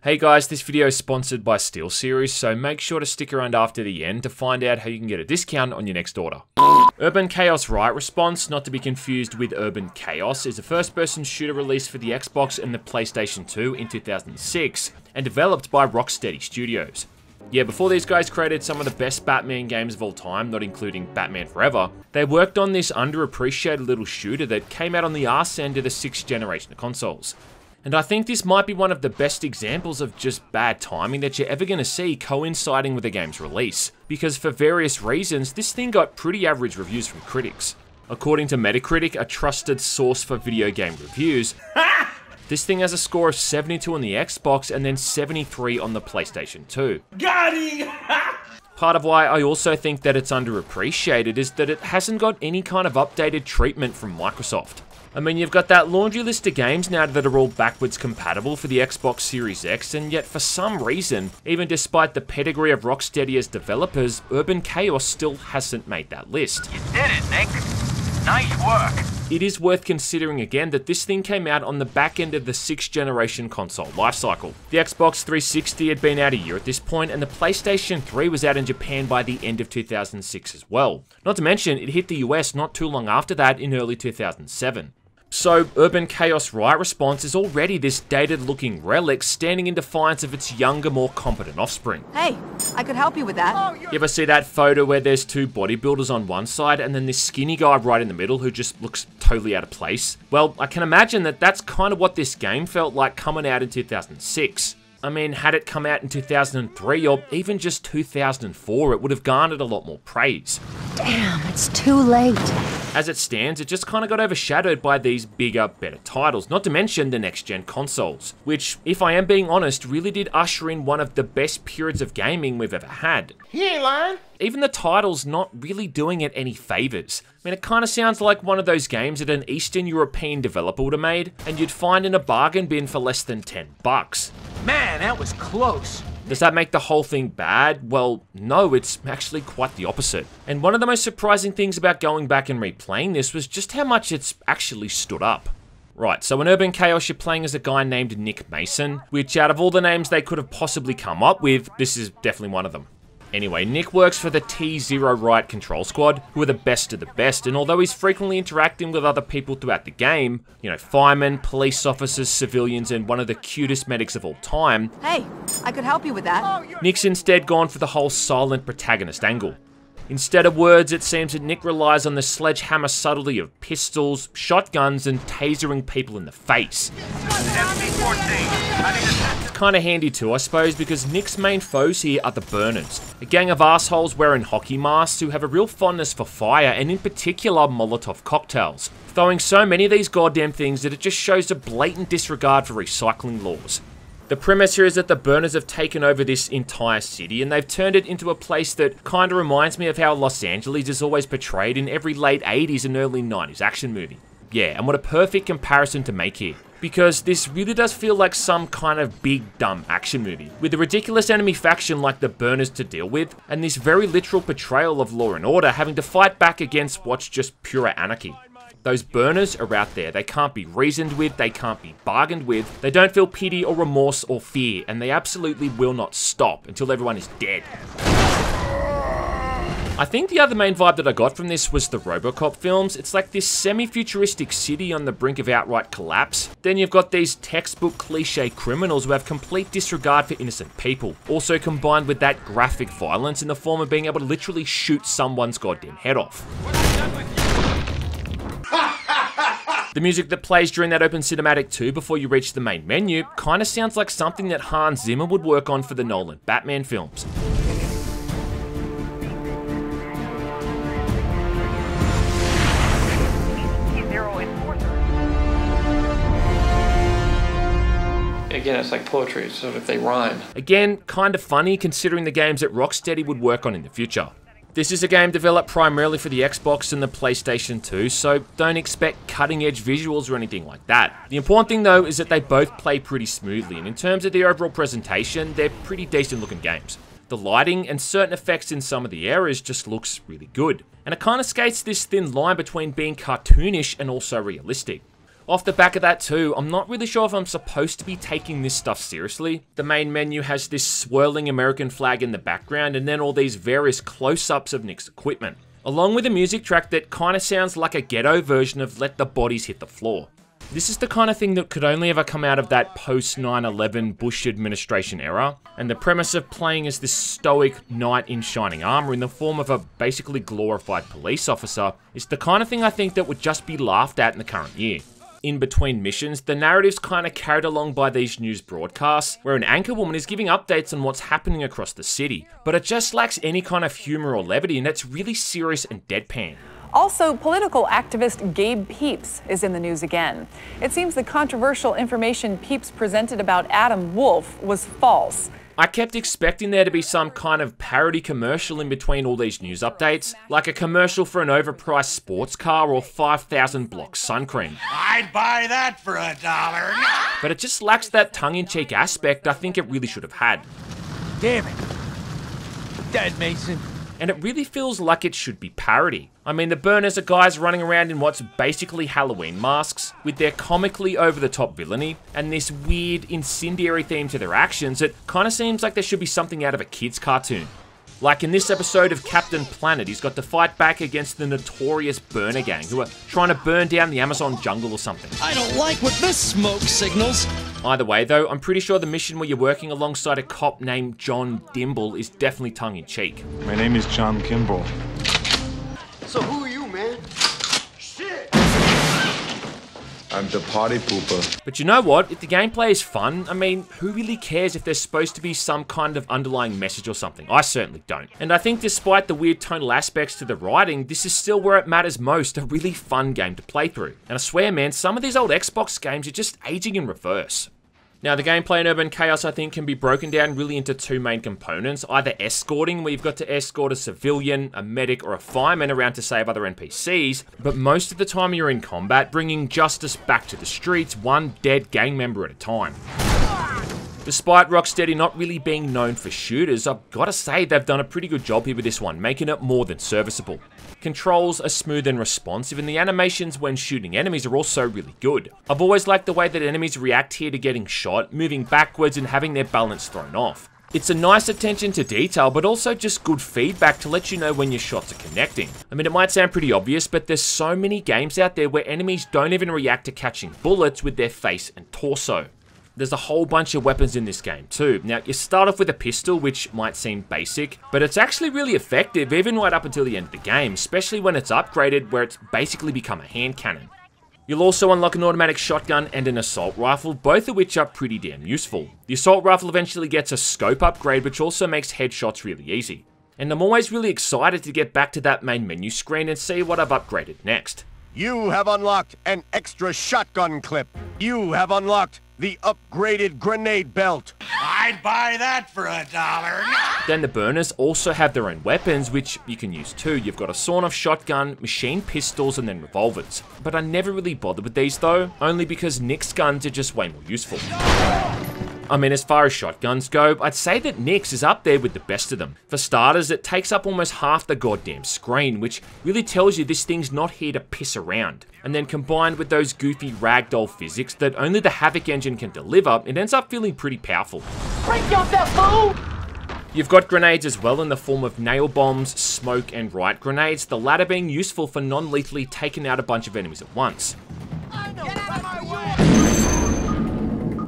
Hey guys, this video is sponsored by Steelseries, so make sure to stick around after the end to find out how you can get a discount on your next order. Urban Chaos Riot Response, not to be confused with Urban Chaos, is a first-person shooter released for the Xbox and the PlayStation 2 in 2006, and developed by Rocksteady Studios. Yeah, before these guys created some of the best Batman games of all time, not including Batman Forever, they worked on this underappreciated little shooter that came out on the arse end of the 6th generation of consoles. And I think this might be one of the best examples of just bad timing that you're ever going to see coinciding with a game's release, because for various reasons, this thing got pretty average reviews from critics. According to Metacritic, a trusted source for video game reviews, this thing has a score of 72 on the Xbox and then 73 on the PlayStation 2. Got him! Part of why I also think that it's underappreciated is that it hasn't got any kind of updated treatment from Microsoft. I mean, you've got that laundry list of games now that are all backwards compatible for the Xbox Series X, and yet for some reason, even despite the pedigree of Rocksteady as developers, Urban Chaos still hasn't made that list. You did it, Nick. Nice work. It is worth considering again that this thing came out on the back end of the 6th generation console lifecycle. The Xbox 360 had been out a year at this point, and the PlayStation 3 was out in Japan by the end of 2006 as well. Not to mention, it hit the US not too long after that in early 2007. So, Urban Chaos Riot Response is already this dated-looking relic standing in defiance of its younger, more competent offspring. Hey, I could help you with that. You ever see that photo where there's two bodybuilders on one side and then this skinny guy right in the middle who just looks totally out of place? Well, I can imagine that that's kind of what this game felt like coming out in 2006. I mean, had it come out in 2003 or even just 2004, it would have garnered a lot more praise. Damn, it's too late. As it stands, it just kind of got overshadowed by these bigger, better titles, not to mention the next-gen consoles, which, if I am being honest, really did usher in one of the best periods of gaming we've ever had. He ain't lying. Even the title's not really doing it any favours. I mean, it kind of sounds like one of those games that an Eastern European developer would have made, and you'd find in a bargain bin for less than $10. Man, that was close. Does that make the whole thing bad? Well, no, it's actually quite the opposite. And one of the most surprising things about going back and replaying this was just how much it's actually stood up. Right, so in Urban Chaos, you're playing as a guy named Nick Mason, which out of all the names they could have possibly come up with, this is definitely one of them. Anyway, Nick works for the T0 Riot Control Squad, who are the best of the best, and although he's frequently interacting with other people throughout the game, you know, firemen, police officers, civilians, and one of the cutest medics of all time, Hey, I could help you with that. Nick's instead gone for the whole silent protagonist angle. Instead of words, it seems that Nick relies on the sledgehammer subtlety of pistols, shotguns, and tasering people in the face. It's kinda handy too, I suppose, because Nick's main foes here are the Burners, a gang of assholes wearing hockey masks who have a real fondness for fire, and in particular Molotov cocktails, throwing so many of these goddamn things that it just shows a blatant disregard for recycling laws. The premise here is that the Burners have taken over this entire city, and they've turned it into a place that kinda reminds me of how Los Angeles is always portrayed in every late 80s and early 90s action movie. Yeah, and what a perfect comparison to make here, because this really does feel like some kind of big dumb action movie, with a ridiculous enemy faction like the Burners to deal with, and this very literal portrayal of law and order having to fight back against what's just pure anarchy. Those Burners are out there, they can't be reasoned with, they can't be bargained with, they don't feel pity or remorse or fear, and they absolutely will not stop until everyone is dead. I think the other main vibe that I got from this was the RoboCop films. It's like this semi-futuristic city on the brink of outright collapse. Then you've got these textbook cliche criminals who have complete disregard for innocent people, also combined with that graphic violence in the form of being able to literally shoot someone's goddamn head off. The music that plays during that open cinematic too before you reach the main menu kinda sounds like something that Hans Zimmer would work on for the Nolan Batman films. Again, it's like poetry, so if they rhyme. Again, kinda funny considering the games that Rocksteady would work on in the future. This is a game developed primarily for the Xbox and the PlayStation 2, so don't expect cutting-edge visuals or anything like that. The important thing though is that they both play pretty smoothly, and in terms of the overall presentation, they're pretty decent looking games. The lighting and certain effects in some of the areas just looks really good, and it kinda skates this thin line between being cartoonish and also realistic. Off the back of that too, I'm not really sure if I'm supposed to be taking this stuff seriously. The main menu has this swirling American flag in the background and then all these various close-ups of Nick's equipment, along with a music track that kinda sounds like a ghetto version of Let the Bodies Hit the Floor. This is the kind of thing that could only ever come out of that post-9/11 Bush administration era, and the premise of playing as this stoic knight in shining armor in the form of a basically glorified police officer is the kind of thing I think that would just be laughed at in the current year. In between missions, the narrative's kinda carried along by these news broadcasts, where an anchor woman is giving updates on what's happening across the city, but it just lacks any kind of humor or levity, and it's really serious and deadpan. Also, political activist Gabe Peeps is in the news again. It seems the controversial information Peeps presented about Adam Wolf was false. I kept expecting there to be some kind of parody commercial in between all these news updates, like a commercial for an overpriced sports car or 5,000 block sun cream. I'd buy that for $1. But it just lacks that tongue-in-cheek aspect I think it really should have had. Damn it. Dead Mason. And it really feels like it should be parody. I mean, the burners are guys running around in what's basically Halloween masks, with their comically over-the-top villainy, and this weird incendiary theme to their actions. It kinda seems like there should be something out of a kid's cartoon. Like in this episode of Captain Planet, he's got to fight back against the notorious burner gang, who are trying to burn down the Amazon jungle or something. I don't like what this smoke signals. Either way though, I'm pretty sure the mission where you're working alongside a cop named John Dimble is definitely tongue-in-cheek. My name is John Kimball. So who are you, man? Shit! I'm the party pooper. But you know what? If the gameplay is fun, I mean, who really cares if there's supposed to be some kind of underlying message or something? I certainly don't. And I think despite the weird tonal aspects to the writing, this is still where it matters most, a really fun game to play through. And I swear man, some of these old Xbox games are just aging in reverse. Now, the gameplay in Urban Chaos, I think, can be broken down really into two main components, either escorting, where you've got to escort a civilian, a medic, or a fireman around to save other NPCs, but most of the time you're in combat, bringing justice back to the streets, one dead gang member at a time. Despite Rocksteady not really being known for shooters, I've gotta say they've done a pretty good job here with this one, making it more than serviceable. Controls are smooth and responsive, and the animations when shooting enemies are also really good. I've always liked the way that enemies react here to getting shot, moving backwards and having their balance thrown off. It's a nice attention to detail, but also just good feedback to let you know when your shots are connecting. I mean, it might sound pretty obvious, but there's so many games out there where enemies don't even react to catching bullets with their face and torso. There's a whole bunch of weapons in this game too. Now, you start off with a pistol, which might seem basic, but it's actually really effective even right up until the end of the game, especially when it's upgraded where it's basically become a hand cannon. You'll also unlock an automatic shotgun and an assault rifle, both of which are pretty damn useful. The assault rifle eventually gets a scope upgrade, which also makes headshots really easy. And I'm always really excited to get back to that main menu screen and see what I've upgraded next. You have unlocked an extra shotgun clip. You have unlocked the upgraded grenade belt. I'd buy that for $1. Then the burners also have their own weapons, which you can use too. You've got a sawn-off shotgun, machine pistols, and then revolvers. But I never really bothered with these though, only because Nick's guns are just way more useful. I mean, as far as shotguns go, I'd say that Nick's is up there with the best of them. For starters, it takes up almost half the goddamn screen, which really tells you this thing's not here to piss around. And then combined with those goofy ragdoll physics that only the Havoc engine can deliver, it ends up feeling pretty powerful. Break yourself, fool! You've got grenades as well in the form of nail bombs, smoke, and riot grenades, the latter being useful for non-lethally taking out a bunch of enemies at once.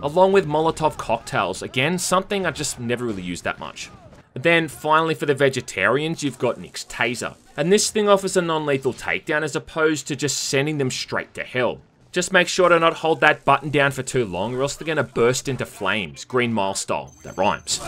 Along with Molotov cocktails, again, something I just never really used that much. Then finally for the vegetarians, you've got Nick's taser. And this thing offers a non-lethal takedown as opposed to just sending them straight to hell. Just make sure to not hold that button down for too long or else they're gonna burst into flames, Green Mile style. That rhymes.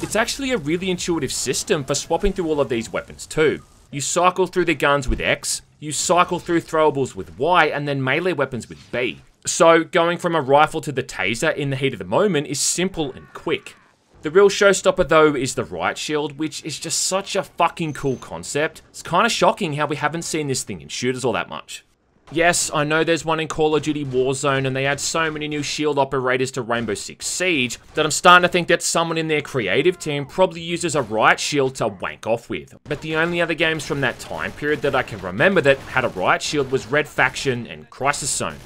It's actually a really intuitive system for swapping through all of these weapons too. You cycle through the guns with X, you cycle through throwables with Y, and then melee weapons with B. So going from a rifle to the taser in the heat of the moment is simple and quick. The real showstopper though is the Riot Shield, which is just such a fucking cool concept. It's kind of shocking how we haven't seen this thing in shooters all that much. Yes, I know there's one in Call of Duty Warzone and they add so many new shield operators to Rainbow Six Siege that I'm starting to think that someone in their creative team probably uses a Riot Shield to wank off with. But the only other games from that time period that I can remember that had a Riot Shield was Red Faction and Crisis Zone.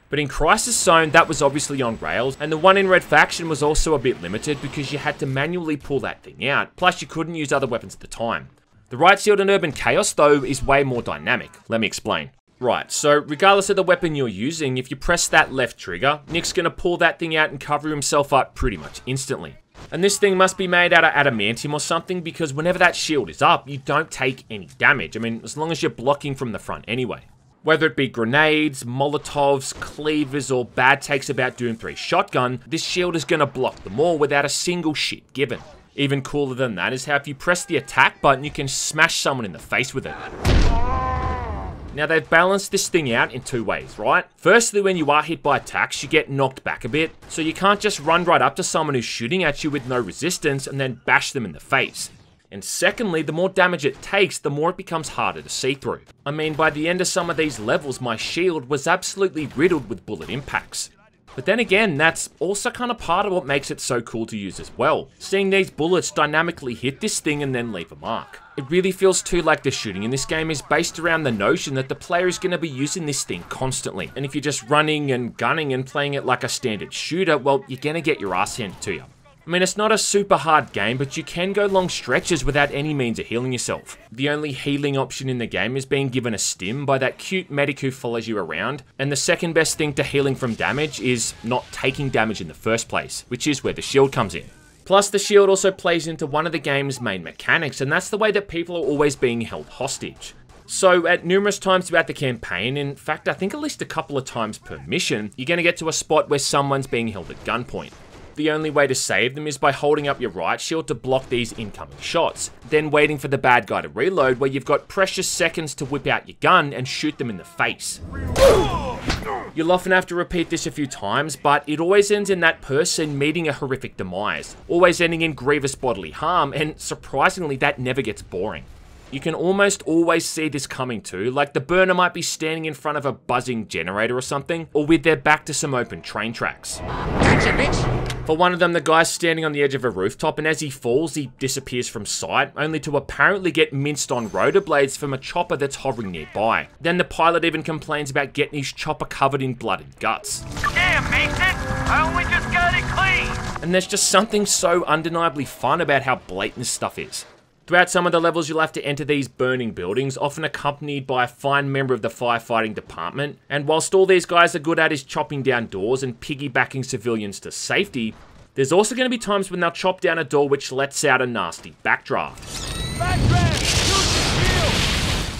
But in Crisis Zone, that was obviously on rails, and the one in Red Faction was also a bit limited because you had to manually pull that thing out, plus you couldn't use other weapons at the time. The Riot Shield in Urban Chaos, though, is way more dynamic. Let me explain. Right, so regardless of the weapon you're using, if you press that left trigger, Nick's gonna pull that thing out and cover himself up pretty much instantly. And this thing must be made out of adamantium or something because whenever that shield is up, you don't take any damage. I mean, as long as you're blocking from the front anyway. Whether it be grenades, molotovs, cleavers, or bad takes about Doom 3 shotgun, this shield is gonna block them all without a single shit given. Even cooler than that is how if you press the attack button, you can smash someone in the face with it. Now they've balanced this thing out in two ways, right? Firstly, when you are hit by attacks, you get knocked back a bit, so you can't just run right up to someone who's shooting at you with no resistance and then bash them in the face. And secondly, the more damage it takes, the more it becomes harder to see through. I mean, by the end of some of these levels, my shield was absolutely riddled with bullet impacts. But then again, that's also kind of part of what makes it so cool to use as well. Seeing these bullets dynamically hit this thing and then leave a mark. It really feels too like the shooting in this game is based around the notion that the player is going to be using this thing constantly. And if you're just running and gunning and playing it like a standard shooter, well, you're going to get your ass handed to you. I mean, it's not a super hard game, but you can go long stretches without any means of healing yourself. The only healing option in the game is being given a stim by that cute medic who follows you around, and the second best thing to healing from damage is not taking damage in the first place, which is where the shield comes in. Plus, the shield also plays into one of the game's main mechanics, and that's the way that people are always being held hostage. So, at numerous times throughout the campaign, in fact, I think at least a couple of times per mission, you're going to get to a spot where someone's being held at gunpoint. The only way to save them is by holding up your Riot Shield to block these incoming shots, then waiting for the bad guy to reload where you've got precious seconds to whip out your gun and shoot them in the face. You'll often have to repeat this a few times, but it always ends in that person meeting a horrific demise, always ending in grievous bodily harm, and surprisingly that never gets boring. You can almost always see this coming too, like the burner might be standing in front of a buzzing generator or something, or with their back to some open train tracks. Gotcha, bitch! For one of them, the guy's standing on the edge of a rooftop, and as he falls, he disappears from sight, only to apparently get minced on rotor blades from a chopper that's hovering nearby. Then the pilot even complains about getting his chopper covered in blood and guts. Damn, Mason! I only just got it clean! And there's just something so undeniably fun about how blatant this stuff is. Throughout some of the levels, you'll have to enter these burning buildings, often accompanied by a fine member of the firefighting department, and whilst all these guys are good at is chopping down doors and piggybacking civilians to safety, there's also going to be times when they'll chop down a door which lets out a nasty backdraft.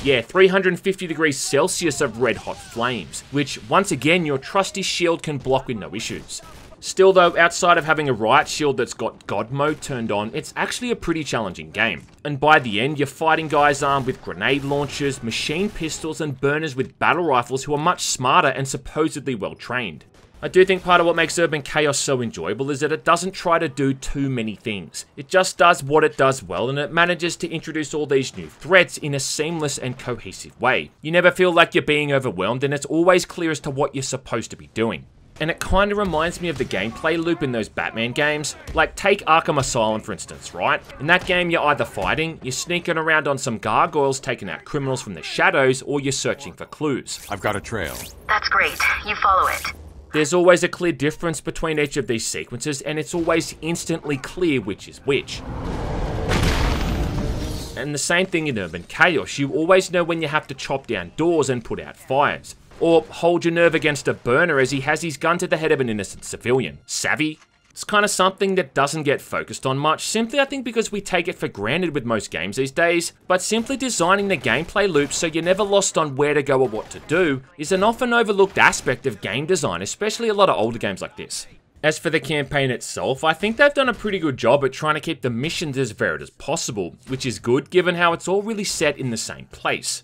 Yeah, 350 degrees Celsius of red hot flames, which once again your trusty shield can block with no issues. Still though, outside of having a Riot Shield that's got God mode turned on, it's actually a pretty challenging game. And by the end, you're fighting guys armed with grenade launchers, machine pistols, and burners with battle rifles who are much smarter and supposedly well trained. I do think part of what makes Urban Chaos so enjoyable is that it doesn't try to do too many things. It just does what it does well, and it manages to introduce all these new threats in a seamless and cohesive way. You never feel like you're being overwhelmed, and it's always clear as to what you're supposed to be doing. And it kind of reminds me of the gameplay loop in those Batman games. Like, take Arkham Asylum for instance, right? In that game, you're either fighting, you're sneaking around on some gargoyles taking out criminals from the shadows, or you're searching for clues. I've got a trail. That's great. You follow it. There's always a clear difference between each of these sequences, and it's always instantly clear which is which. And the same thing in Urban Chaos, you always know when you have to chop down doors and put out fires. Or hold your nerve against a burner as he has his gun to the head of an innocent civilian. Savvy? It's kind of something that doesn't get focused on much, simply I think because we take it for granted with most games these days, but simply designing the gameplay loop so you're never lost on where to go or what to do is an often overlooked aspect of game design, especially a lot of older games like this. As for the campaign itself, I think they've done a pretty good job at trying to keep the missions as varied as possible, which is good given how it's all really set in the same place.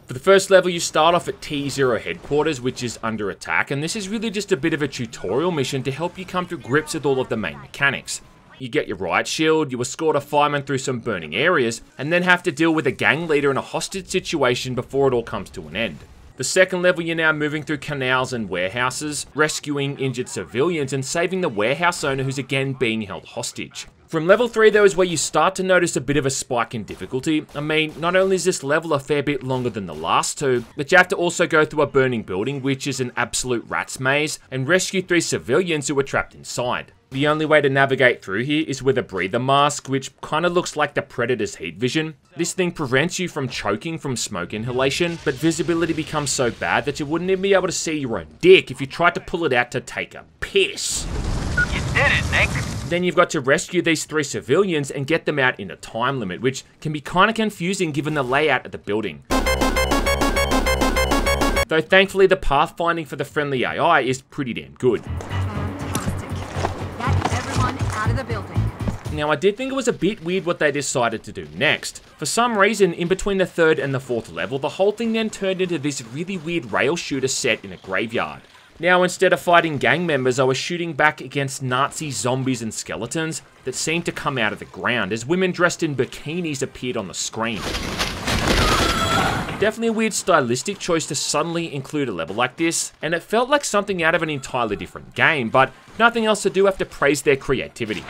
For the first level, you start off at T0 headquarters, which is under attack, and this is really just a bit of a tutorial mission to help you come to grips with all of the main mechanics. You get your Riot Shield, you escort a fireman through some burning areas, and then have to deal with a gang leader in a hostage situation before it all comes to an end. The second level, you're now moving through canals and warehouses, rescuing injured civilians and saving the warehouse owner who's again being held hostage. From level 3 though is where you start to notice a bit of a spike in difficulty. I mean, not only is this level a fair bit longer than the last two, but you have to also go through a burning building, which is an absolute rat's maze, and rescue 3 civilians who are trapped inside. The only way to navigate through here is with a breather mask, which kind of looks like the Predator's heat vision. This thing prevents you from choking from smoke inhalation, but visibility becomes so bad that you wouldn't even be able to see your own dick if you tried to pull it out to take a piss. You did it, Nick. Then you've got to rescue these 3 civilians and get them out in a time limit, which can be kind of confusing given the layout of the building. Though thankfully the pathfinding for the friendly AI is pretty damn good. Fantastic. Get everyone out of the building. Now I did think it was a bit weird what they decided to do next. For some reason, in between the 3rd and the 4th level, the whole thing then turned into this really weird rail shooter set in a graveyard. Now, instead of fighting gang members, I was shooting back against Nazi zombies and skeletons that seemed to come out of the ground as women dressed in bikinis appeared on the screen. Definitely a weird stylistic choice to suddenly include a level like this, and it felt like something out of an entirely different game, but nothing else to do, have to praise their creativity.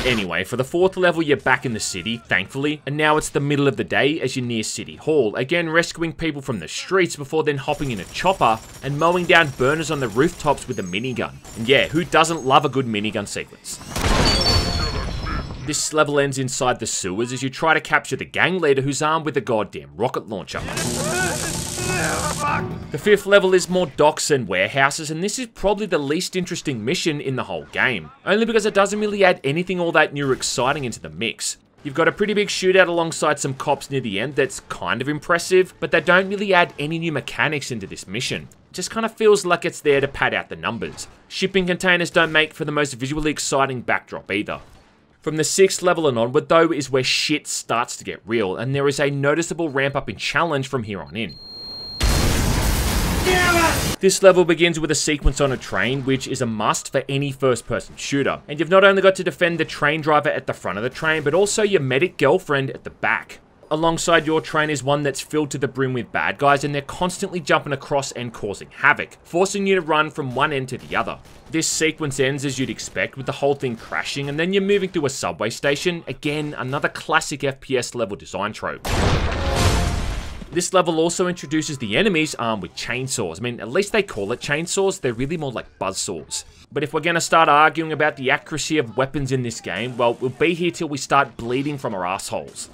Anyway, for the 4th level, you're back in the city, thankfully, and now it's the middle of the day as you're near City Hall, again rescuing people from the streets before then hopping in a chopper and mowing down burners on the rooftops with a minigun. And yeah, who doesn't love a good minigun sequence? This level ends inside the sewers as you try to capture the gang leader who's armed with a goddamn rocket launcher. The 5th level is more docks and warehouses, and this is probably the least interesting mission in the whole game, only because it doesn't really add anything all that new or exciting into the mix. You've got a pretty big shootout alongside some cops near the end that's kind of impressive, but they don't really add any new mechanics into this mission. It just kind of feels like it's there to pad out the numbers. Shipping containers don't make for the most visually exciting backdrop either. From the 6th level and onward though is where shit starts to get real, and there is a noticeable ramp up in challenge from here on in. This level begins with a sequence on a train, which is a must for any first-person shooter, and you've not only got to defend the train driver at the front of the train, but also your medic girlfriend at the back. Alongside your train is one that's filled to the brim with bad guys, and they're constantly jumping across and causing havoc, forcing you to run from one end to the other. This sequence ends as you'd expect, with the whole thing crashing, and then you're moving through a subway station, again another classic FPS level design trope. This level also introduces the enemies armed with chainsaws. I mean, at least they call it chainsaws, they're really more like buzzsaws. But if we're going to start arguing about the accuracy of weapons in this game, well, we'll be here till we start bleeding from our assholes.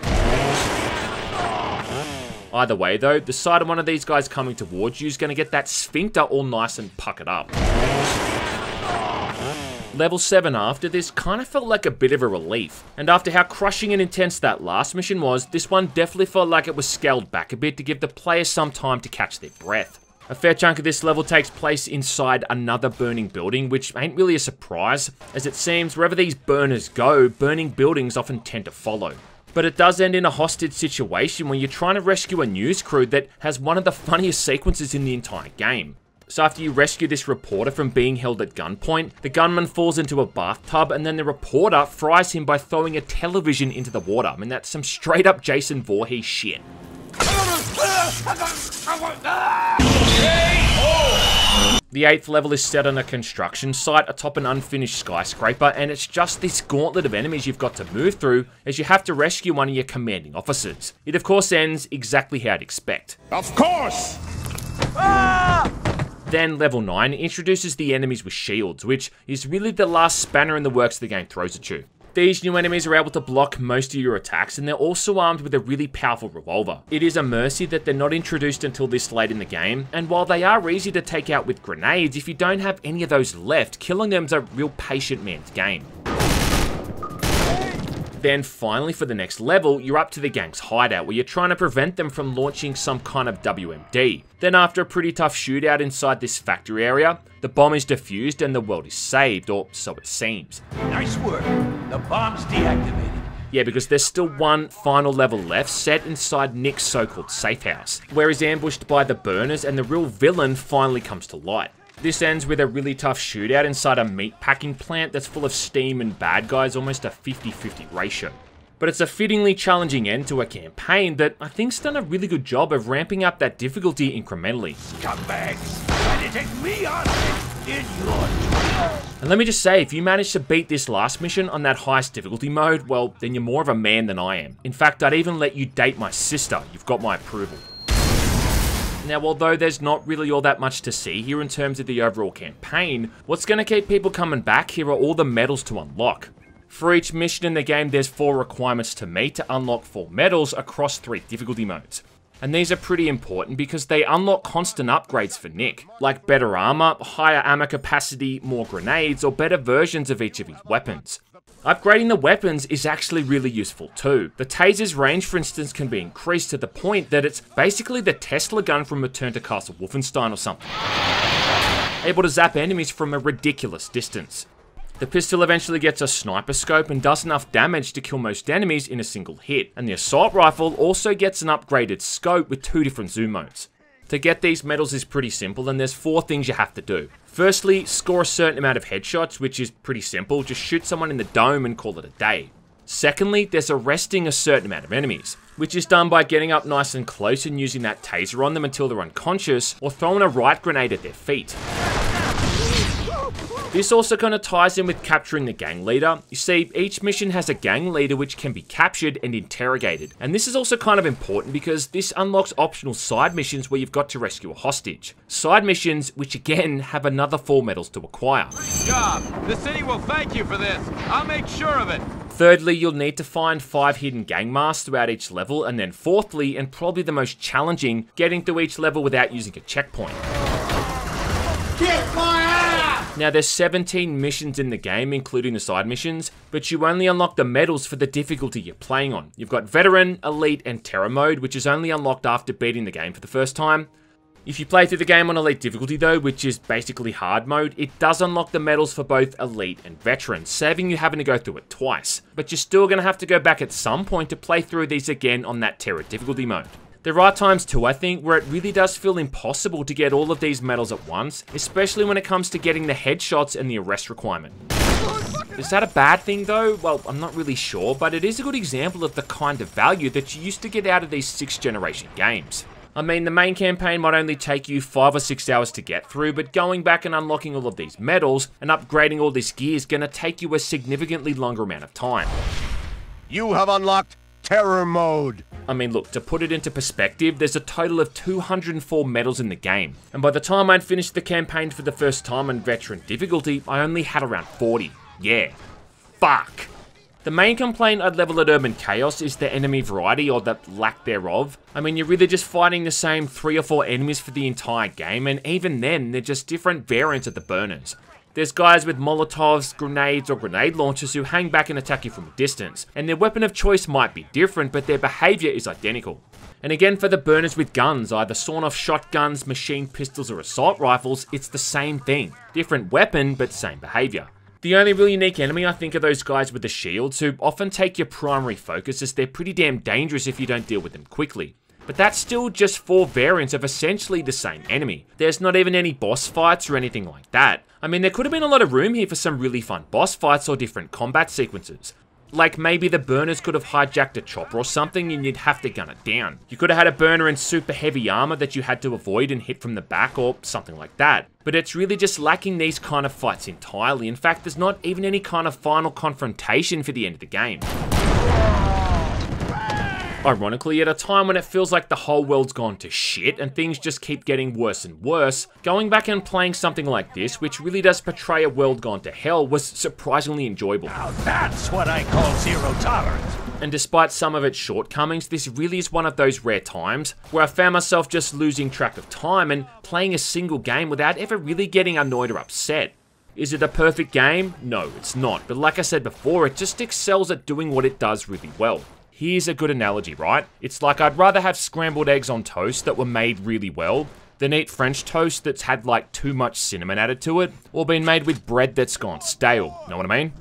Either way though, the sight of one of these guys coming towards you is going to get that sphincter all nice and puckered up. Level 7 after this kind of felt like a bit of a relief, and after how crushing and intense that last mission was, this one definitely felt like it was scaled back a bit to give the players some time to catch their breath. A fair chunk of this level takes place inside another burning building, which ain't really a surprise, as it seems wherever these burners go, burning buildings often tend to follow. But it does end in a hostage situation where you're trying to rescue a news crew that has one of the funniest sequences in the entire game. So after you rescue this reporter from being held at gunpoint, the gunman falls into a bathtub and then the reporter fries him by throwing a television into the water. I mean, that's some straight up Jason Voorhees shit. The 8th level is set on a construction site atop an unfinished skyscraper, and it's just this gauntlet of enemies you've got to move through as you have to rescue one of your commanding officers. It of course ends exactly how I'd expect. Of course! Then level 9 introduces the enemies with shields, which is really the last spanner in the works the game throws at you. These new enemies are able to block most of your attacks, and they're also armed with a really powerful revolver. It is a mercy that they're not introduced until this late in the game, and while they are easy to take out with grenades, if you don't have any of those left, killing them is a real patient man's game. Then finally for the next level, you're up to the gang's hideout where you're trying to prevent them from launching some kind of WMD. Then after a pretty tough shootout inside this factory area, the bomb is defused and the world is saved, or so it seems. Nice work. The bomb's deactivated. Yeah, because there's still one final level left set inside Nick's so-called safe house, where he's ambushed by the burners and the real villain finally comes to light. This ends with a really tough shootout inside a meat packing plant that's full of steam and bad guys, almost a 50-50 ratio. But it's a fittingly challenging end to a campaign that I think's done a really good job of ramping up that difficulty incrementally. Scumbags, trying to take me on in your... And let me just say, if you manage to beat this last mission on that highest difficulty mode, well, then you're more of a man than I am. In fact, I'd even let you date my sister. You've got my approval. Now, although there's not really all that much to see here in terms of the overall campaign, what's going to keep people coming back here are all the medals to unlock. For each mission in the game, there's 4 requirements to meet to unlock 4 medals across 3 difficulty modes. And these are pretty important because they unlock constant upgrades for Nick, like better armor, higher ammo capacity, more grenades, or better versions of each of his weapons. Upgrading the weapons is actually really useful too. The taser's range, for instance, can be increased to the point that it's basically the Tesla gun from Return to Castle Wolfenstein or something, able to zap enemies from a ridiculous distance. The pistol eventually gets a sniper scope and does enough damage to kill most enemies in a single hit, and the assault rifle also gets an upgraded scope with 2 different zoom modes. To get these medals is pretty simple, and there's 4 things you have to do. Firstly, score a certain amount of headshots, which is pretty simple, just shoot someone in the dome and call it a day. Secondly, there's arresting a certain amount of enemies, which is done by getting up nice and close and using that taser on them until they're unconscious, or throwing a riot grenade at their feet. This also kind of ties in with capturing the gang leader. You see, each mission has a gang leader which can be captured and interrogated. And this is also kind of important because this unlocks optional side missions where you've got to rescue a hostage. Side missions which again have another 4 medals to acquire. Great job. The city will thank you for this. I'll make sure of it. Thirdly, you'll need to find 5 hidden gang masks throughout each level, and then fourthly, and probably the most challenging, getting through each level without using a checkpoint. Get my ass! Now there's 17 missions in the game, including the side missions, but you only unlock the medals for the difficulty you're playing on. You've got Veteran, Elite, and Terror mode, which is only unlocked after beating the game for the first time. If you play through the game on Elite difficulty though, which is basically hard mode, it does unlock the medals for both Elite and Veteran, saving you having to go through it twice. But you're still going to have to go back at some point to play through these again on that Terror difficulty mode. There are times too, I think, where it really does feel impossible to get all of these medals at once, especially when it comes to getting the headshots and the arrest requirement. Is that a bad thing though? Well, I'm not really sure, but it is a good example of the kind of value that you used to get out of these 6th generation games. I mean, the main campaign might only take you 5 or 6 hours to get through, but going back and unlocking all of these medals and upgrading all this gear is going to take you a significantly longer amount of time. You have unlocked Terror mode. I mean, look, to put it into perspective, there's a total of 204 medals in the game, and by the time I'd finished the campaign for the first time on Veteran difficulty, I only had around 40. Yeah. Fuck. The main complaint I'd level at Urban Chaos is the enemy variety, or the lack thereof. I mean, you're really just fighting the same 3 or 4 enemies for the entire game, and even then, they're just different variants of the burners. There's guys with Molotovs, grenades, or grenade launchers who hang back and attack you from a distance, and their weapon of choice might be different, but their behaviour is identical. And again, for the burners with guns, either sawn-off shotguns, machine pistols, or assault rifles, it's the same thing. Different weapon, but same behaviour. The only real unique enemy I think are those guys with the shields, who often take your primary focus as they're pretty damn dangerous if you don't deal with them quickly. But that's still just 4 variants of essentially the same enemy. There's not even any boss fights or anything like that. I mean, there could have been a lot of room here for some really fun boss fights or different combat sequences. Like maybe the burners could have hijacked a chopper or something and you'd have to gun it down. You could have had a burner in super heavy armor that you had to avoid and hit from the back or something like that. But it's really just lacking these kind of fights entirely. In fact, there's not even any kind of final confrontation for the end of the game. Ironically, at a time when it feels like the whole world's gone to shit and things just keep getting worse and worse, going back and playing something like this, which really does portray a world gone to hell, was surprisingly enjoyable. Now that's what I call zero tolerance. And despite some of its shortcomings, this really is one of those rare times where I found myself just losing track of time and playing a single game without ever really getting annoyed or upset. Is it a perfect game? No, it's not, but like I said before, it just excels at doing what it does really well. Here's a good analogy, right? It's like I'd rather have scrambled eggs on toast that were made really well than eat French toast that's had like too much cinnamon added to it, or been made with bread that's gone stale, know what I mean?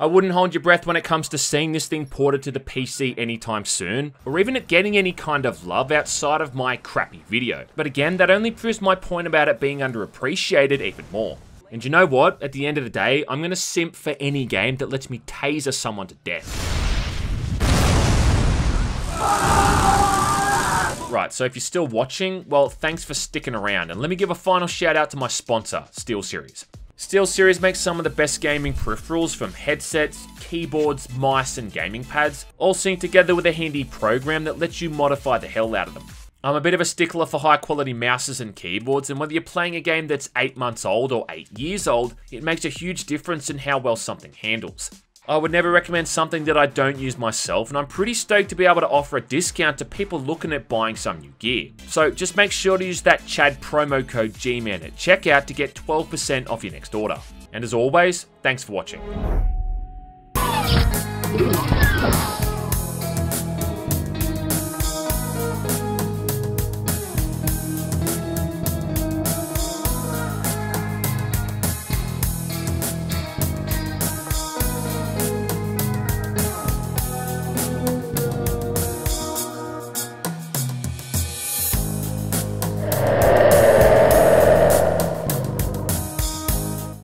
I wouldn't hold your breath when it comes to seeing this thing ported to the PC anytime soon, or even it getting any kind of love outside of my crappy video. But again, that only proves my point about it being underappreciated even more. And you know what? At the end of the day, I'm gonna simp for any game that lets me taser someone to death. Right, so if you're still watching, well, thanks for sticking around, and let me give a final shout out to my sponsor, Steelseries. Steelseries makes some of the best gaming peripherals, from headsets, keyboards, mice, and gaming pads, all synced together with a handy program that lets you modify the hell out of them. I'm a bit of a stickler for high quality mouses and keyboards, and whether you're playing a game that's 8 months old or 8 years old, it makes a huge difference in how well something handles. I would never recommend something that I don't use myself, and I'm pretty stoked to be able to offer a discount to people looking at buying some new gear. So just make sure to use that Chad promo code GMAN at checkout to get 12% off your next order. And as always, thanks for watching.